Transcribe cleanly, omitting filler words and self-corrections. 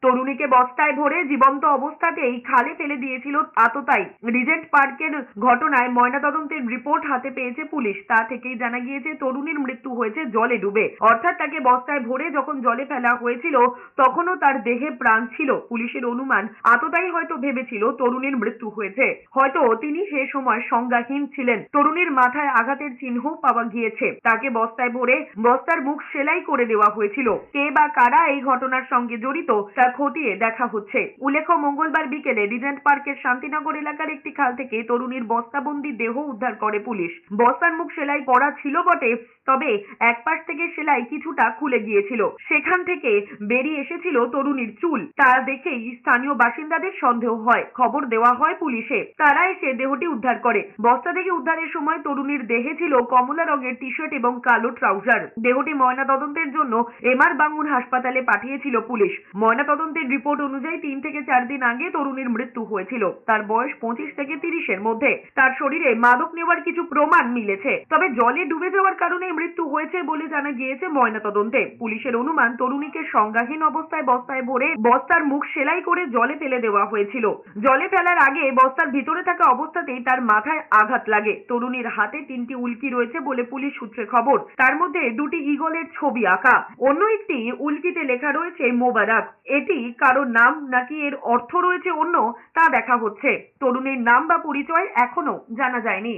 তরুণীকে বস্তায় ভরে জীবন্ত অবস্থাতেই খালে ফেলে দিয়েছিল আততায়ী। রিজেন্ট পার্কের ঘটনায় ময়নাতদন্তের রিপোর্ট হাতে পেয়েছে পুলিশ। তা থেকেই জানা গিয়েছে তরুণীর মৃত্যু হয়েছে জলে ডুবে। অর্থাৎ তাকে বস্তায় ভরে যখন জলে ফেলা হয়েছিল তখনও তার দেহে প্রাণ ছিল। পুলিশের অনুমান, আততায়ী হয়তো ভেবেছিল তরুণীর মৃত্যু হয়েছে, হয়তো তিনি সে সময় সংজ্ঞাহীন ছিলেন। তরুণীর মাথায় আঘাতের চিহ্ন পাওয়া গিয়েছে। তাকে বস্তায় ভরে বস্তার মুখ সেলাই করে দেওয়া হয়েছিল। কে বা কারা এই ঘটনার সঙ্গে জড়িত তা খতিয়ে দেখা হচ্ছে। উল্লেখ্য, মঙ্গলবার বিকেলে রিজেন্ট পার্কের শান্তিনগর এলাকার একটি খাল থেকে তরুণীর বস্তাবন্দি দেহ উদ্ধার করে পুলিশ। বস্তার মুখ সেলাই করা ছিল বটে, তবে এক পাশ থেকে সেলাই কিছুটা খুলে গিয়েছিল। সেখান থেকে বেরিয়ে এসেছিল তরুণীর চুল। তা দেখেই স্থানীয় বাসিন্দাদের সন্দেহ হয়। খবর দেওয়া হয় পুলিশে। তারা এসে দেহটি উদ্ধার করে। বস্তা থেকে উদ্ধারের সময় তরুণীর দেহে ছিল কমলা রঙের টি শার্ট এবং কালো ট্রাউজার। দেহটি ময়নাতদন্তের জন্য এমআর বাঙ্গুর হাসপাতালে পাঠিয়েছিল পুলিশ। ময়নাতদন্তের রিপোর্ট অনুযায়ী 3 থেকে 4 দিন আগে তরুণীর মৃত্যু হয়েছিল। তার বয়স 25 থেকে 30-এর মধ্যে। তার শরীরে মাদক নেওয়ার কিছু প্রমাণ মিলেছে, তবে জলে ডুবে যাওয়ার কারণে মৃত্যু হয়েছে বলে জানা গিয়েছে ময়নাতদন্তে। পুলিশের অনুমান, তরুণীকে সংজ্ঞাহীন অবস্থায় বস্তায় ভরে বস্তার মুখ সেলাই করে জলে ফেলে দেওয়া হয়েছিল। জলে ফেলার আগে বস্তার ভিতরে থাকা অবস্থাতেই তার মাথায় আঘাত লাগে। তরুণীর হাতে 3টি উল্কি রয়েছে বলে পুলিশ সূত্রে খবর। তার মধ্যে 2টি ঈগলের ছবি আঁকা, অন্য একটি উল্কিতে লেখা রয়েছে মোবারক। এটি কারোর নাম নাকি এর অর্থ রয়েছে অন্য, তা দেখা হচ্ছে। তরুণীর নাম বা পরিচয় এখনো জানা যায়নি।